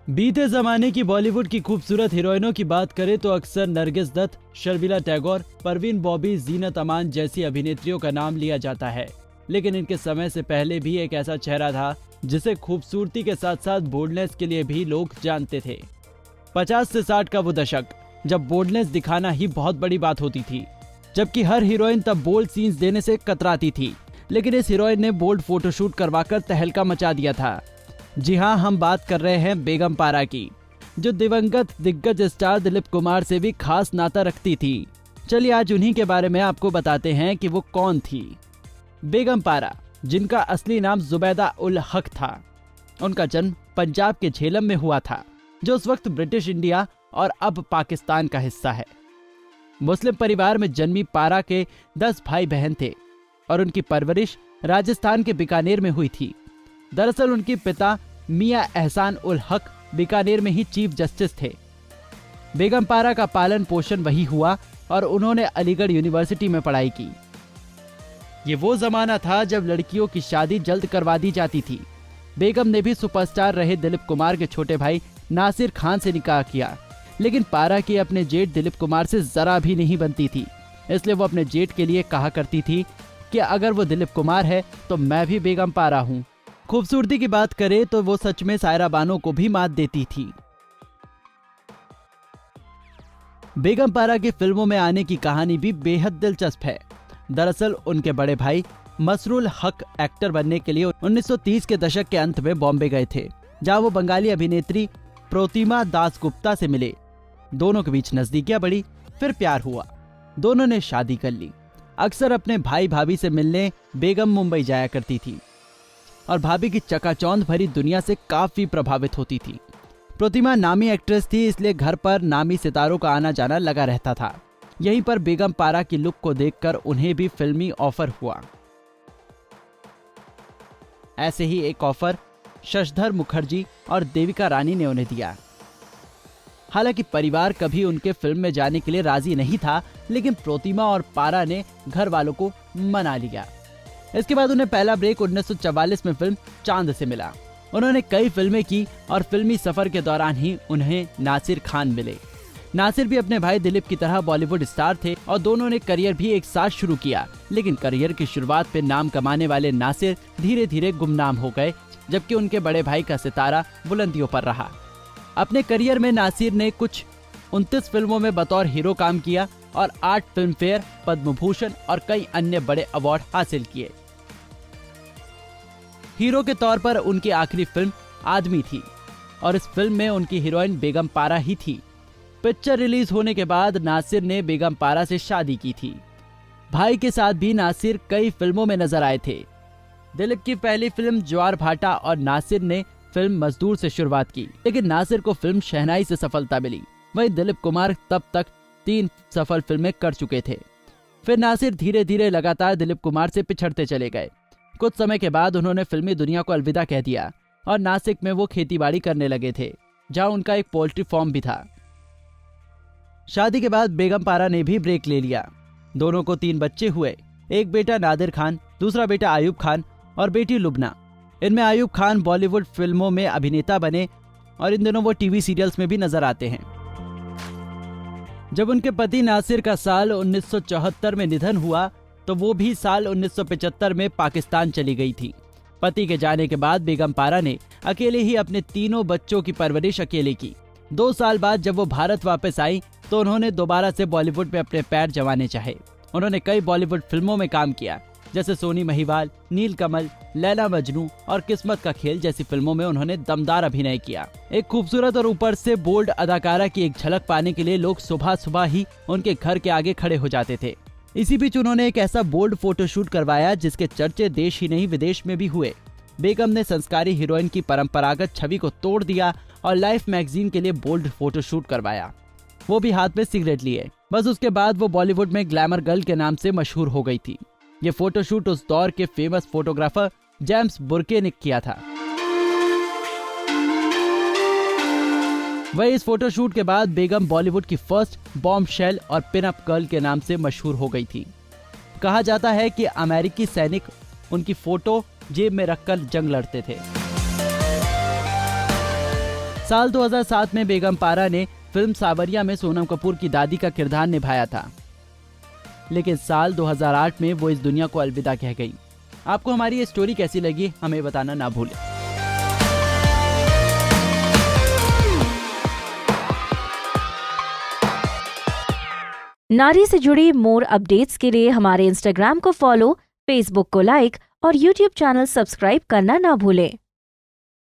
बीते जमाने की बॉलीवुड की खूबसूरत हीरोइनों की बात करें तो अक्सर नरगिस दत्त, शर्मिला टैगोर, परवीन बॉबी, जीनत अमान जैसी अभिनेत्रियों का नाम लिया जाता है। लेकिन इनके समय से पहले भी एक ऐसा चेहरा था जिसे खूबसूरती के साथ साथ बोल्डनेस के लिए भी लोग जानते थे। 50 से 60 का वो दशक जब बोल्डनेस दिखाना ही बहुत बड़ी बात होती थी, जबकि हर हीरोइन तब बोल्ड सीन्स देने से कतराती थी। लेकिन इस हीरोइन ने बोल्ड फोटोशूट करवाकर तहलका मचा दिया था। जी हाँ, हम बात कर रहे हैं बेगम पारा की, जो दिवंगत दिग्गज स्टार दिलीप कुमार से भी खास नाता रखती थी। चलिए आज उन्हीं के बारे में आपको बताते हैं कि वो कौन थी। बेगम पारा, जिनका असली नाम जुबैदा उल हक था। उनका जन्म पंजाब के झेलम में हुआ था, जो उस वक्त ब्रिटिश इंडिया और अब पाकिस्तान का हिस्सा है। मुस्लिम परिवार में जन्मी पारा के 10 भाई बहन थे और उनकी परवरिश राजस्थान के बीकानेर में हुई थी। दरअसल उनके पिता मियां एहसान उल हक बीकानेर में ही चीफ जस्टिस थे। बेगम पारा का पालन पोषण वही हुआ और उन्होंने अलीगढ़ यूनिवर्सिटी में पढ़ाई की। ये वो जमाना था जब लड़कियों की शादी जल्द करवा दी जाती थी। बेगम ने भी सुपरस्टार रहे दिलीप कुमार के छोटे भाई नासिर खान से निकाह किया, लेकिन पारा की अपने जेठ दिलीप कुमार से जरा भी नहीं बनती थी। इसलिए वो अपने जेठ के लिए कहा करती थी कि अगर वो दिलीप कुमार है तो मैं भी बेगम पारा हूँ। खूबसूरती की बात करें तो वो सच में सायरा बानो को भी मात देती थी। बेगम पारा की फिल्मों में आने की कहानी भी बेहद दिलचस्प है। दरअसल उनके बड़े भाई मसरूल हक एक्टर बनने के लिए 1930 के दशक के अंत में बॉम्बे गए थे, जहां वो बंगाली अभिनेत्री प्रोतिमा दासगुप्ता से मिले। दोनों के बीच नजदीकियां बढ़ी, फिर प्यार हुआ। दोनों ने शादी कर ली। अक्सर अपने भाई भाभी से मिलने बेगम मुंबई जाया करती थी और भाभी की चकाचौंध भरी दुनिया से काफी प्रभावित होती थी। प्रोतिमा नामी एक्ट्रेस थी, इसलिए घर पर नामी सितारों का आना जाना लगा रहता था। यहीं पर बेगम पारा की लुक को देखकर उन्हें भी फिल्मी ऑफर हुआ। ऐसे ही एक ऑफर शशधर मुखर्जी और देविका रानी ने उन्हें दिया। हालांकि परिवार कभी उनके फिल्म में जाने के लिए राजी नहीं था, लेकिन प्रोतिमा और पारा ने घर वालों को मना लिया। इसके बाद उन्हें पहला ब्रेक 1944 में फिल्म चांद से मिला। उन्होंने कई फिल्में की और फिल्मी सफर के दौरान ही उन्हें नासिर खान मिले। नासिर भी अपने भाई दिलीप की तरह बॉलीवुड स्टार थे और दोनों ने करियर भी एक साथ शुरू किया। लेकिन करियर की शुरुआत पे नाम कमाने वाले नासिर धीरे धीरे गुमनाम हो गए, जबकि उनके बड़े भाई का सितारा बुलंदियों पर रहा। अपने करियर में नासिर ने कुछ 29 फिल्मों में बतौर हीरो काम किया और 8 फिल्म फेयर, पद्म भूषण और कई अन्य बड़े अवार्ड हासिल किए। हीरो के तौर पर उनकी आखिरी फिल्म आदमी थी और इस फिल्म में उनकी हीरोइन बेगम पारा ही थी। पिक्चर रिलीज होने के बाद नासिर ने बेगम पारा से शादी की थी। भाई के साथ भी नासिर कई फिल्मों में नजर आए थे। दिलीप की पहली फिल्म ज्वार भाटा और नासिर ने फिल्म मजदूर से शुरुआत की, लेकिन नासिर को फिल्म शहनाई से सफलता मिली। वहीं दिलीप कुमार तब तक 3 सफल फिल्में कर चुके थे। फिर नासिर धीरे धीरे लगातार दिलीप कुमार से पिछड़ते चले गए। कुछ समय के बाद उन्होंने फिल्मी दुनिया को अलविदा कह दिया और नासिक में वो खेतीबाड़ी करने लगे थे, जहां उनका एक पोल्ट्री फार्म भी था। शादी के बाद बेगम पारा ने भी ब्रेक ले लिया। दोनों को 3 बच्चे हुए, एक बेटा नादिर खान, दूसरा बेटा आयुब खान और बेटी लुबना। इनमें आयुब खान बॉलीवुड फिल्मों में अभिनेता बने और इन दिनों वो टीवी सीरियल्स में भी नजर आते हैं। जब उनके पति नासिर का साल 1974 में निधन हुआ तो वो भी साल 1975 में पाकिस्तान चली गई थी। पति के जाने के बाद बेगम पारा ने अकेले ही अपने तीनों बच्चों की परवरिश अकेले की। 2 साल बाद जब वो भारत वापस आई तो उन्होंने दोबारा से बॉलीवुड में अपने पैर जमाने चाहे। उन्होंने कई बॉलीवुड फिल्मों में काम किया, जैसे सोनी महिवाल, नीलकमल, लैला मजनू और किस्मत का खेल जैसी फिल्मों में उन्होंने दमदार अभिनय किया। एक खूबसूरत और ऊपर से बोल्ड अदाकारा की एक झलक पाने के लिए लोग सुबह सुबह ही उनके घर के आगे खड़े हो जाते थे। इसी बीच उन्होंने एक ऐसा बोल्ड फोटोशूट करवाया जिसके चर्चे देश ही नहीं विदेश में भी हुए। बेगम ने संस्कारी हीरोइन की परंपरागत छवि को तोड़ दिया और लाइफ मैगजीन के लिए बोल्ड फोटोशूट करवाया, वो भी हाथ में सिगरेट लिए। बस उसके बाद वो बॉलीवुड में ग्लैमर गर्ल के नाम से मशहूर हो गई थी। ये फोटोशूट उस दौर के फेमस फोटोग्राफर जेम्स बुर्के ने किया था। वही इस फोटोशूट के बाद बेगम बॉलीवुड की फर्स्ट बॉम्बशेल और पिनअप गर्ल के नाम से मशहूर हो गई थी। कहा जाता है कि अमेरिकी सैनिक उनकी फोटो जेब में रखकर जंग लड़ते थे। साल 2007 में बेगम पारा ने फिल्म सावरिया में सोनम कपूर की दादी का किरदार निभाया था, लेकिन साल 2008 में वो इस दुनिया को अलविदा कह गई। आपको हमारी ये स्टोरी कैसी लगी हमें बताना ना भूलें। नारी से जुड़ी मोर अपडेट्स के लिए हमारे इंस्टाग्राम को फॉलो, फेसबुक को लाइक और यूट्यूब चैनल सब्सक्राइब करना ना भूलें।